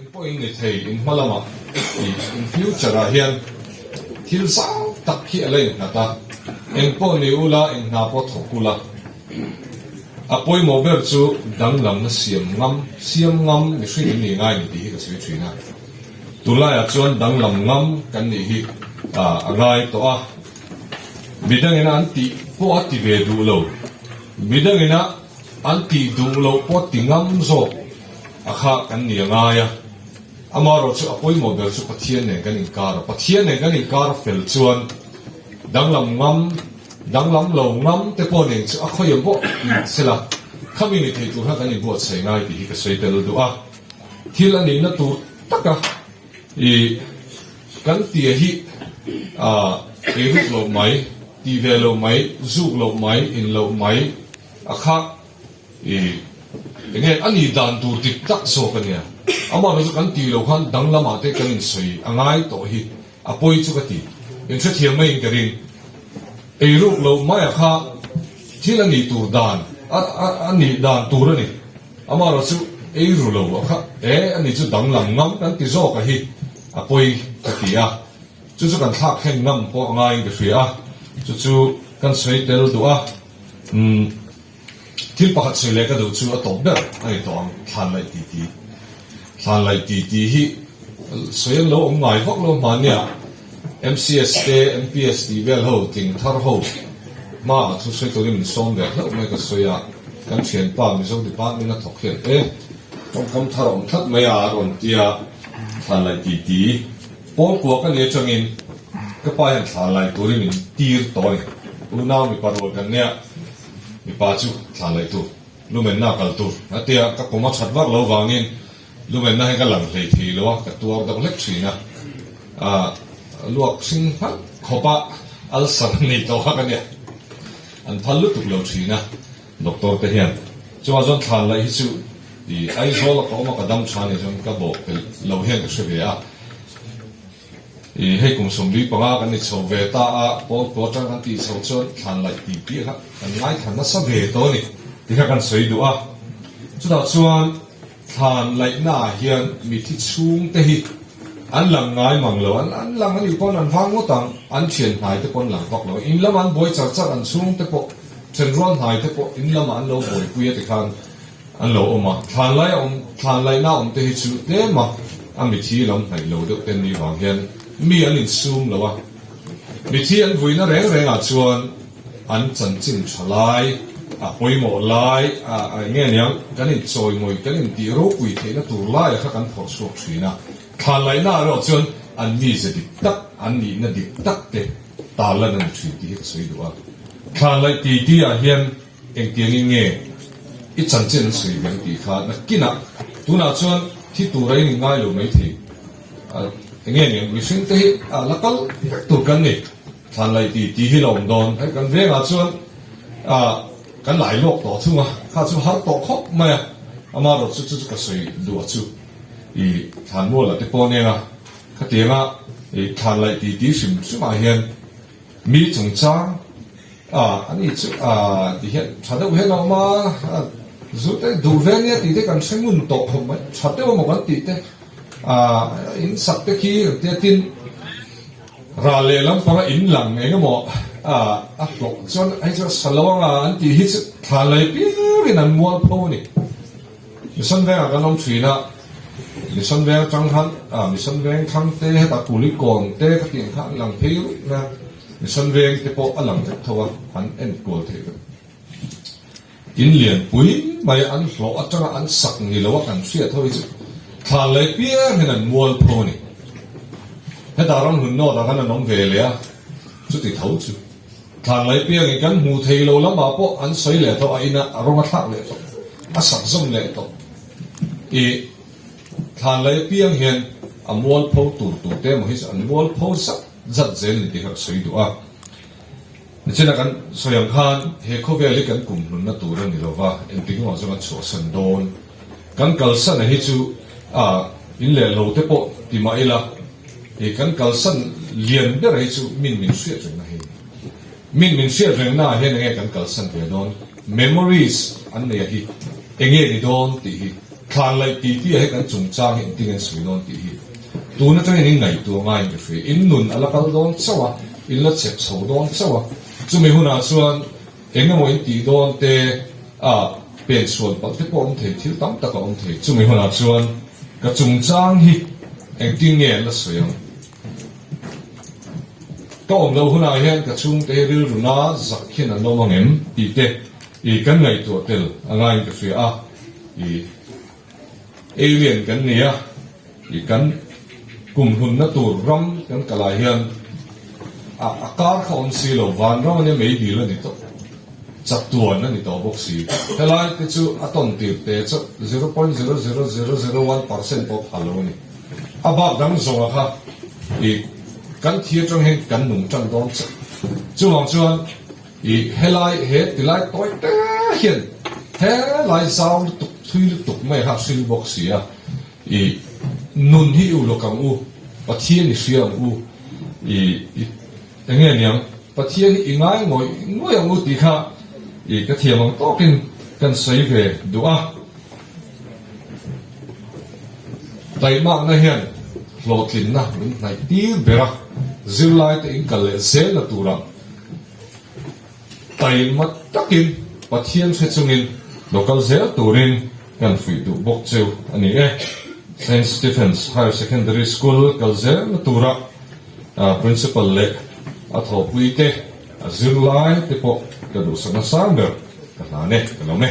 point ni thei in malama in future a hian thil sang tak khi alai na ta po ni ula in na po thokula apoi mober chu danglam na siam ngam ni hri ni ngai ni ti ka sui thina tula ya chuan danglam ngam kan ni hi angai to a bidang ina anti po ati ve du lo bidang ina anti du lo po tingam zo akha kan ni ngaya amaro chu apoi model chu pathian ne kan in kar fel chuan danglam lo ngam te po ne chu akhoi bo sela community tu ha kan in bo chei ngai ti ka sei tel du a thil ani na tu taka i kan ti hi e ru lo mai ti ve lo mai zu lo mai in lo mai akha nge ani dan tu tik tak so kan ya ama ro kan ti lo khan danglama te kan in sei angai to hi apoi chu ka ti in che thiam mai ka ring e ru lo mai kha thil ani tur dan ani dan tur ani ama ro chu e ru lo kha ani chu danglam ngam kan ti zo ka hi apoi ka ti a chu kan thak khen ngam po angai ka hria chu kan sei tel du a thil pakhat sei le ka do chu a top ber ai to ang thlan lai ti hi sei lo ong ngai vok lo mania MCS te MPS ti vel ho ting thar ho ma thu sei to rim som ber lo mai ka soya kan chen pa mi zo department na thok khen trong kam thar om that mai a ron tia thlan lai ti pol ko ka le changin ka pa yan thlan lai to rim tir to ni unaw mi parol kan nia mi pa chu thlan lai tu lumen na kal tu atia ka koma chatwak lo wangin lumen na ka lang hlei thi lo ka tuar dak lek thina luak sing phat khopa al san ni to ka ne an phalu tuk lo thina doctor te hian chuwa zon thlan lai hi chu di ai zol ko ma kadam chani jon ka bo lo hian ka shwe a hei kum som li panga kan ni chho ve ta a po tang an ti chho chon thlan lai ti pi ha kan ngai than na sa ve to ni ti kha kan sei du a chu da chuan thlan lai na hian mi thi chung te hi an lang ngai mang lo an lang ani pon an phang mo tang an thian hai te pon lang tok lo in lam an boi char char an chung te po chen ron hai te po in lam an lo boi puya te khan an lo oma thlan lai na te hi chu te ma a mi thi lam hai lo de ten ni wang hian mi an in sum lo wa mi thi an vui na reng a chuan an chan chin thalai a poimo lai a nge nyang kan in choi moi kan in ti ro pui the na tur lai kha kan phor sok thina thlan lai na ro chuan an mi ze dik tak an ni na dik tak te ta la nan thri ti sei do a thlan lai ti a hian eng tiang nge i chan chen sei bang ti kha na kina tuna chuan thi tu rai ni ngai lo mai thi nge mi sing te lakal tur kan ni thlan lai ti hi lom don hai kan ve nga chuan kan lai lok to thunga kha chu har to khop mai ama ro chu ka sei du chu i thlan mo la te pon nga kha te nga i thlan lai ti sim chu ma hian mi chung cha ani chu ti hian thada we na ma zu te du ve ne ti te kan sengun to khom mai chate mo kan ti te in sak te khi te tin ra le lam pa in lang nge mo ko chon ai cho salawanga an ti hi thalai pi rin an mual pho ni mission ve ga nom thina mission ve chang han mission ve khang te ta puli kon te ka tin kha lang phei na mission ve te po alang te thowa an en ko the in lian pui mai an hlo atanga an sak ni lo kan sia thoi chu thalai pi rin an mual pho ni he da ram hun no da kan nom ve le a chu ti thau chu thlan lai pia nge kan mu thei lo lama po an soi le to aina aroma thak le to a sak zom le to thlan lai pia hian amol pho tur te mo his an mol pho sa zat zel ni ti hak soi du a chena kan soyang khan he khove le kan kum nun na tur ni lo wa en ti ngo zonga cho san don kan kal san hi chu in le lo te po ti ma ila kan kal san lian de rai chu min sia chu na he min sia chu na he nge kan kal san pe don memories an ne hi enge ni don ti hi thàn lại tí tí hay kan chung chang hiện tiếng sui non tí hi tu na chang in ngai tu ngai ke fe in nun ala kal don chawa in la chep chho don chawa chu mi huna chuan engna mo in ti don te pen suan pak te ko om thei thil tam tak om thei chu mi huna chuan ka chung chang hi eng ting nge la soyang to om lo huna hian ka chung te ril runa zakhin an lo mangem ti te I kan ngai tu tel angai ke fe I alien kan nia I kan kum hun na tur ram kan kalai hian akar kha on si lo van ram ne mei di lo ni to chak tuan na ni to bok si helai te chu aton tir te chu 0.00001% pop halo ni aba dam zonga kha I kan thia trong hen kan nung chang don chu wang chuan I helai he tilai toi te hian helai zau tuk thui tuk mai ha sil bok si I nun hi u lo kam u pathian ni siam u engge niang pathian I ngai ngoi ang u ti kha ka thiam ang tokin kan sei ve dua tai ma na hian hlotlin na min nai ti bera zirlai te in kal zel la tura tai ma takin pathian se chungin local zel turin kan fui du bok cheu ani St. Stephen's Higher Secondary School kalzel na tura principal le atho puite zirlai te po kadu sa nasamber kalane kalome